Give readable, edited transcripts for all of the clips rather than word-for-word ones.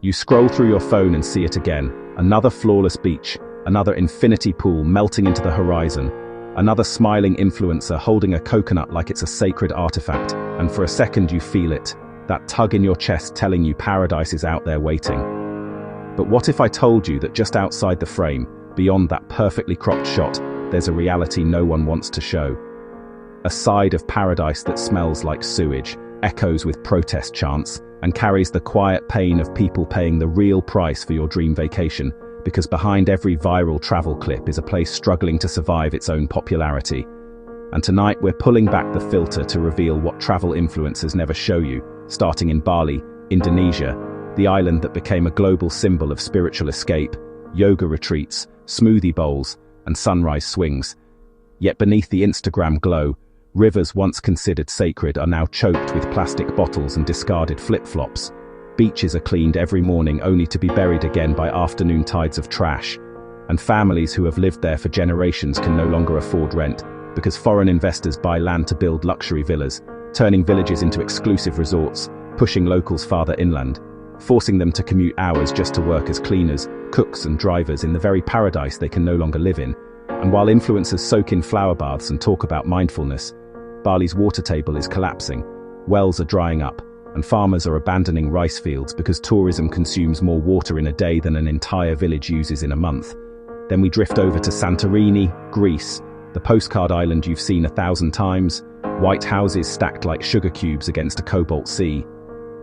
You scroll through your phone and see it again. Another flawless beach, another infinity pool melting into the horizon, another smiling influencer holding a coconut like it's a sacred artifact, and for a second you feel it, that tug in your chest telling you paradise is out there waiting. But what if I told you that just outside the frame, beyond that perfectly cropped shot, there's a reality no one wants to show? A side of paradise that smells like sewage, echoes with protest chants, and carries the quiet pain of people paying the real price for your dream vacation, because behind every viral travel clip is a place struggling to survive its own popularity. And tonight we're pulling back the filter to reveal what travel influencers never show you, starting in Bali, Indonesia, the island that became a global symbol of spiritual escape, yoga retreats, smoothie bowls, and sunrise swings. Yet beneath the Instagram glow, rivers once considered sacred are now choked with plastic bottles and discarded flip-flops. Beaches are cleaned every morning only to be buried again by afternoon tides of trash. And families who have lived there for generations can no longer afford rent, because foreign investors buy land to build luxury villas, turning villages into exclusive resorts, pushing locals farther inland, forcing them to commute hours just to work as cleaners, cooks and drivers in the very paradise they can no longer live in. And while influencers soak in flower baths and talk about mindfulness, Bali's water table is collapsing, wells are drying up, and farmers are abandoning rice fields because tourism consumes more water in a day than an entire village uses in a month. Then we drift over to Santorini, Greece, the postcard island you've seen 1,000 times, white houses stacked like sugar cubes against a cobalt sea.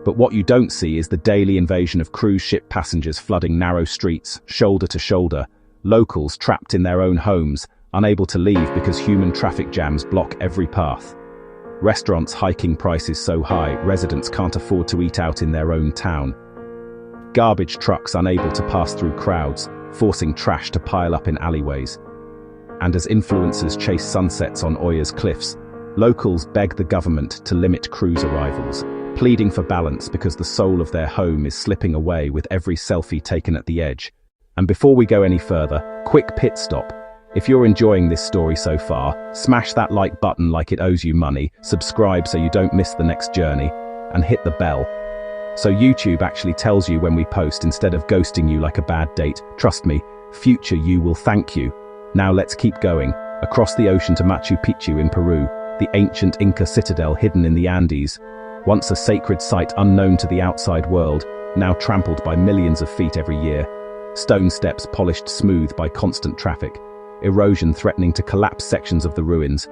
But what you don't see is the daily invasion of cruise ship passengers flooding narrow streets, shoulder to shoulder, locals trapped in their own homes, unable to leave because human traffic jams block every path. Restaurants hiking prices so high, residents can't afford to eat out in their own town. Garbage trucks unable to pass through crowds, forcing trash to pile up in alleyways. And as influencers chase sunsets on Oya's cliffs, locals beg the government to limit cruise arrivals, pleading for balance because the soul of their home is slipping away with every selfie taken at the edge. And before we go any further, quick pit stop. If you're enjoying this story so far, smash that like button like it owes you money, subscribe so you don't miss the next journey, and hit the bell, so YouTube actually tells you when we post instead of ghosting you like a bad date. Trust me, future you will thank you. Now let's keep going, across the ocean to Machu Picchu in Peru, the ancient Inca citadel hidden in the Andes, once a sacred site unknown to the outside world, now trampled by millions of feet every year. Stone steps polished smooth by constant traffic, erosion threatening to collapse sections of the ruins,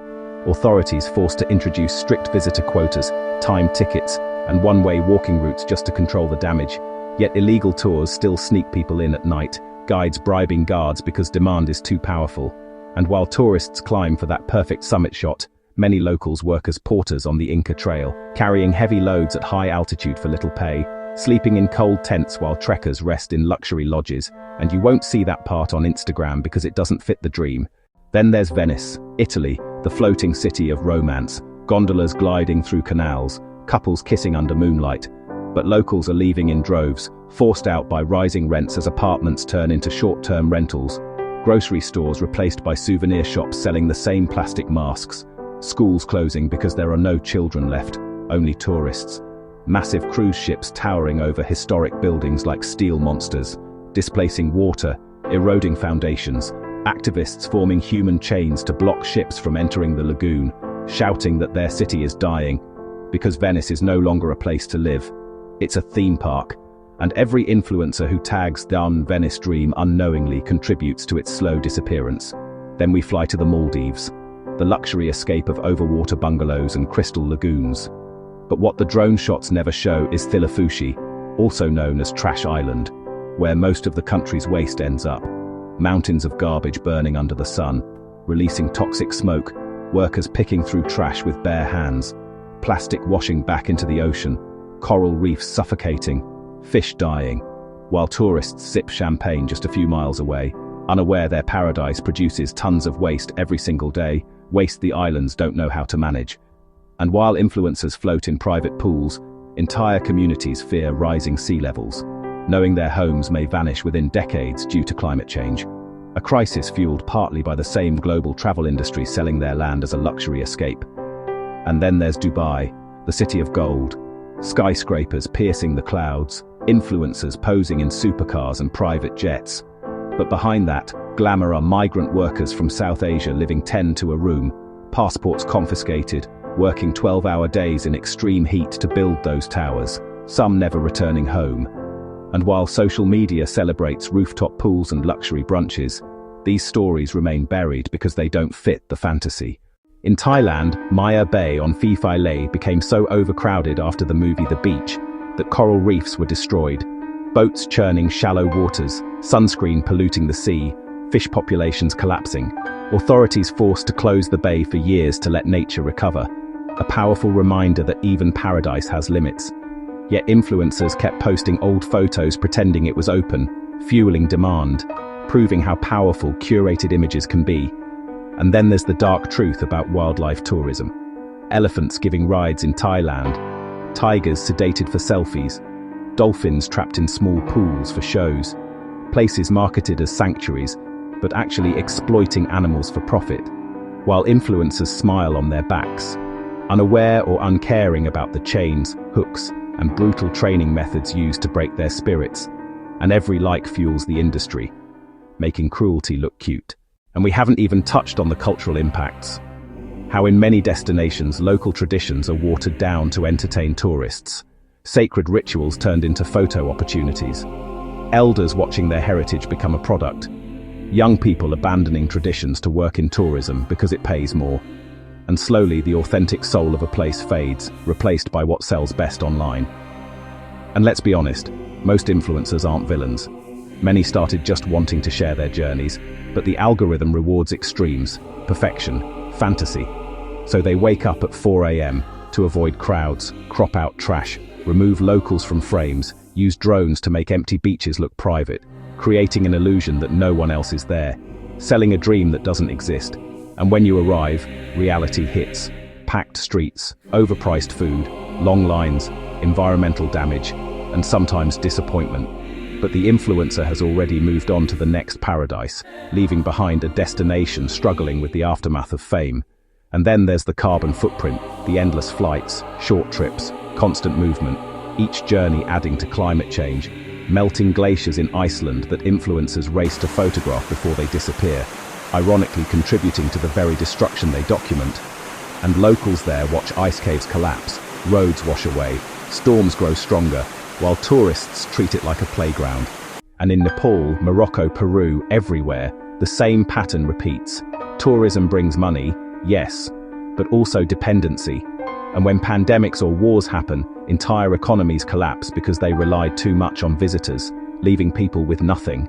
authorities forced to introduce strict visitor quotas, timed tickets, and one-way walking routes just to control the damage. Yet illegal tours still sneak people in at night, guides bribing guards because demand is too powerful. And while tourists climb for that perfect summit shot, many locals work as porters on the Inca Trail, carrying heavy loads at high altitude for little pay, sleeping in cold tents while trekkers rest in luxury lodges, and you won't see that part on Instagram because it doesn't fit the dream. Then there's Venice, Italy, the floating city of romance, gondolas gliding through canals, couples kissing under moonlight. But locals are leaving in droves, forced out by rising rents as apartments turn into short-term rentals, grocery stores replaced by souvenir shops selling the same plastic masks, schools closing because there are no children left, only tourists. Massive cruise ships towering over historic buildings like steel monsters, displacing water, eroding foundations, activists forming human chains to block ships from entering the lagoon, shouting that their city is dying, because Venice is no longer a place to live. It's a theme park, and every influencer who tags down Venice Dream unknowingly contributes to its slow disappearance. Then we fly to the Maldives, the luxury escape of overwater bungalows and crystal lagoons. But what the drone shots never show is Thilafushi, also known as Trash Island, where most of the country's waste ends up. Mountains of garbage burning under the sun, releasing toxic smoke, workers picking through trash with bare hands, plastic washing back into the ocean, coral reefs suffocating, fish dying, while tourists sip champagne just a few miles away, unaware their paradise produces tons of waste every single day, waste the islands don't know how to manage. And while influencers float in private pools, entire communities fear rising sea levels, knowing their homes may vanish within decades due to climate change. A crisis fueled partly by the same global travel industry selling their land as a luxury escape. And then there's Dubai, the city of gold, skyscrapers piercing the clouds, influencers posing in supercars and private jets. But behind that glamour are migrant workers from South Asia living 10 to a room, passports confiscated, working 12-hour days in extreme heat to build those towers, some never returning home. And while social media celebrates rooftop pools and luxury brunches, these stories remain buried because they don't fit the fantasy. In Thailand, Maya Bay on Phi Phi Lay became so overcrowded after the movie The Beach that coral reefs were destroyed, boats churning shallow waters, sunscreen polluting the sea, fish populations collapsing, authorities forced to close the bay for years to let nature recover, a powerful reminder that even paradise has limits. Yet influencers kept posting old photos pretending it was open, fueling demand, proving how powerful curated images can be. And then there's the dark truth about wildlife tourism. Elephants giving rides in Thailand, tigers sedated for selfies, dolphins trapped in small pools for shows, places marketed as sanctuaries, but actually exploiting animals for profit, while influencers smile on their backs, unaware or uncaring about the chains, hooks, and brutal training methods used to break their spirits, and every like fuels the industry, making cruelty look cute. And we haven't even touched on the cultural impacts. How in many destinations, local traditions are watered down to entertain tourists. Sacred rituals turned into photo opportunities. Elders watching their heritage become a product. Young people abandoning traditions to work in tourism because it pays more. And slowly the authentic soul of a place fades, replaced by what sells best online. And let's be honest, most influencers aren't villains. Many started just wanting to share their journeys, but the algorithm rewards extremes, perfection, fantasy. So they wake up at 4 a.m. to avoid crowds, crop out trash, remove locals from frames, use drones to make empty beaches look private, creating an illusion that no one else is there, selling a dream that doesn't exist. And when you arrive, reality hits. Packed streets, overpriced food, long lines, environmental damage, and sometimes disappointment. But the influencer has already moved on to the next paradise, leaving behind a destination struggling with the aftermath of fame. And then there's the carbon footprint, the endless flights, short trips, constant movement, each journey adding to climate change, melting glaciers in Iceland that influencers race to photograph before they disappear, ironically contributing to the very destruction they document. And locals there watch ice caves collapse, roads wash away, storms grow stronger, while tourists treat it like a playground. And in Nepal, Morocco, Peru, everywhere, the same pattern repeats. Tourism brings money, yes, but also dependency. And when pandemics or wars happen, entire economies collapse because they relied too much on visitors, leaving people with nothing.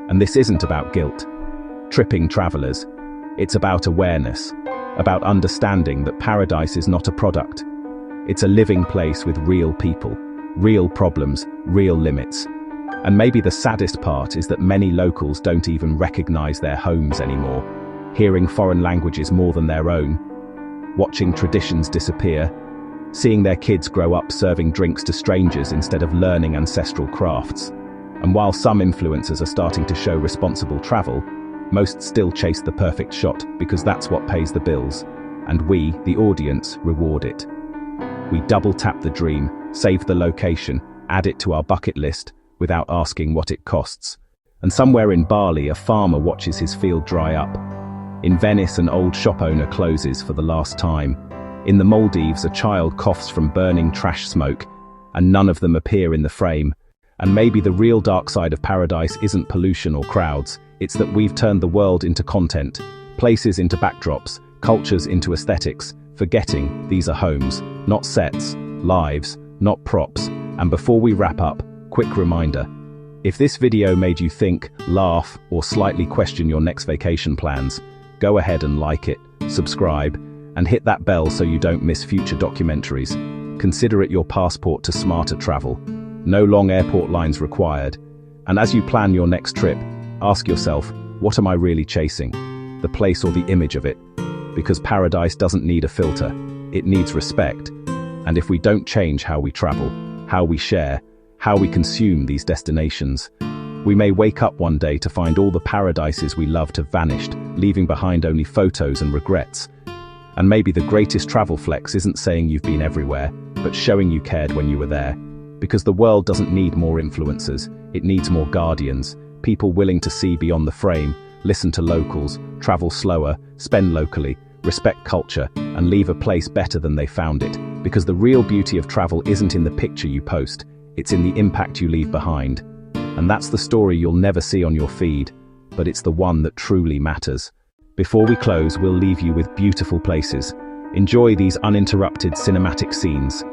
And this isn't about guilt, tripping travelers. It's about awareness, about understanding that paradise is not a product. It's a living place with real people, real problems, real limits. And maybe the saddest part is that many locals don't even recognize their homes anymore, hearing foreign languages more than their own, watching traditions disappear, seeing their kids grow up serving drinks to strangers instead of learning ancestral crafts. And while some influencers are starting to show responsible travel, most still chase the perfect shot because that's what pays the bills. And we, the audience, reward it. We double tap the dream, save the location, add it to our bucket list without asking what it costs. And somewhere in Bali, a farmer watches his field dry up. In Venice, an old shop owner closes for the last time. In the Maldives, a child coughs from burning trash smoke, and none of them appear in the frame. And maybe the real dark side of paradise isn't pollution or crowds, it's that we've turned the world into content, places into backdrops, cultures into aesthetics, forgetting these are homes, not sets, lives, not props. And before we wrap up, quick reminder. If this video made you think, laugh, or slightly question your next vacation plans, go ahead and like it, subscribe, and hit that bell so you don't miss future documentaries. Consider it your passport to smarter travel. No long airport lines required. And as you plan your next trip, ask yourself, what am I really chasing? The place or the image of it? Because paradise doesn't need a filter, it needs respect. And if we don't change how we travel, how we share, how we consume these destinations, we may wake up one day to find all the paradises we loved have vanished, leaving behind only photos and regrets. And maybe the greatest travel flex isn't saying you've been everywhere, but showing you cared when you were there. Because the world doesn't need more influencers, it needs more guardians, people willing to see beyond the frame, listen to locals, travel slower, spend locally, respect culture, and leave a place better than they found it. Because the real beauty of travel isn't in the picture you post, it's in the impact you leave behind. And that's the story you'll never see on your feed, but it's the one that truly matters. Before we close, we'll leave you with beautiful places. Enjoy these uninterrupted cinematic scenes.